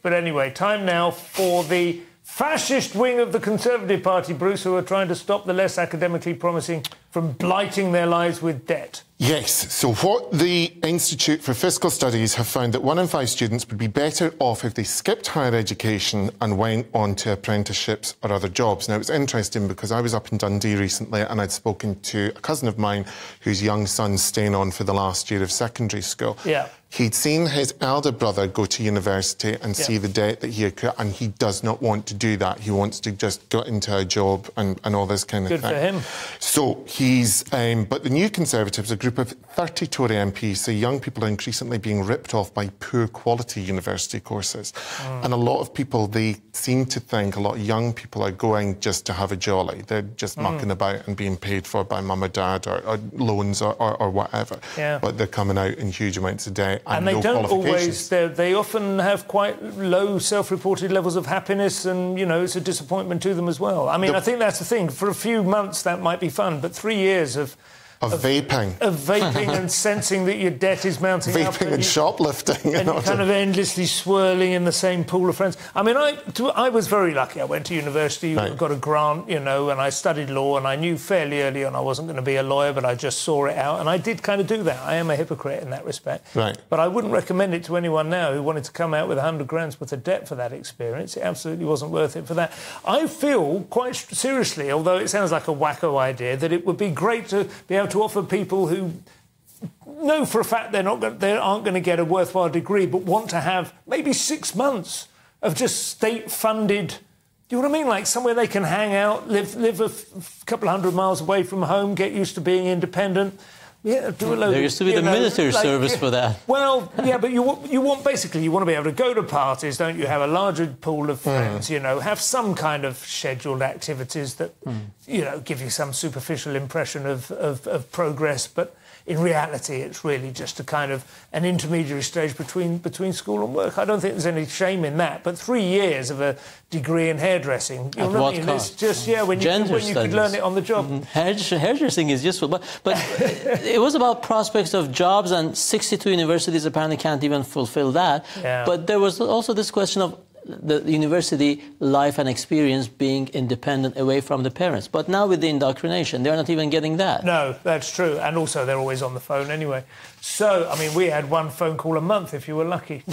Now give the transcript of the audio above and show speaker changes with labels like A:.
A: But anyway, time now for the fascist wing of the Conservative Party, Bruce, who are trying to stop the less academically promising from blighting their lives with debt.
B: Yes, so what the Institute for Fiscal Studies have found that 1 in 5 students would be better off if they skipped higher education and went on to apprenticeships or other jobs. Now, it's interesting because I was up in Dundee recently and I'd spoken to a cousin of mine whose young son's staying on for the last year of secondary school.
A: Yeah.
B: He'd seen his elder brother go to university and see the debt that he had, and he does not want to do that. He wants to just get into a job and all this kind of thing.
A: Good for him.
B: So he's... but the New Conservatives, a group of 30 Tory MPs, say young people are increasingly being ripped off by poor quality university courses. And a lot of people, they seem to think a lot of young people are going just to have a jolly. They're just mucking about and being paid for by mum or dad or loans or whatever.
A: Yeah.
B: But they're coming out in huge amounts of debt.
A: And they don't always, they often have quite low self-reported levels of happiness and, you know, it's a disappointment to them as well. I mean, I think that's the thing. For a few months that might be fun, but 3 years of vaping. Of vaping and sensing that your debt is mounting up.
B: Vaping and shoplifting.
A: And you're kind of endlessly swirling in the same pool of friends. I mean, I was very lucky. I went to university, got a grant, you know, and I studied law, and I knew fairly early on I wasn't going to be a lawyer, but I just saw it out, and I did kind of do that. I am a hypocrite in that respect. Right. But I wouldn't recommend it to anyone now who wanted to come out with 100 grand's worth of debt for that experience. It absolutely wasn't worth it for that. I feel quite seriously, although it sounds like a wacko idea, that it would be great to be able to offer people who know for a fact they aren't going to get a worthwhile degree, but want to have maybe 6 months of just state-funded, you know what I mean? Like somewhere they can hang out, live a couple of hundred miles away from home, get used to being independent. Yeah, do a load.
C: There used to be the military service for that.
A: Well, yeah, but you want basically you want to be able to go to parties, don't you? Have a larger pool of friends, you know, have some kind of scheduled activities that you know give you some superficial impression of progress, but in reality, it's really just a kind of an intermediary stage between school and work. I don't think there's any shame in that. But 3 years of a degree in hairdressing, you know what I mean? It's just when you could learn it on the job.
C: Hairdressing is useful, but it was about prospects of jobs, and 62 universities apparently can't even fulfill that. Yeah. But there was also this question of the university life and experience being independent away from the parents. But now with the indoctrination, they're not even getting that.
A: No, that's true. And also they're always on the phone anyway. So, I mean, we had 1 phone call a month if you were lucky.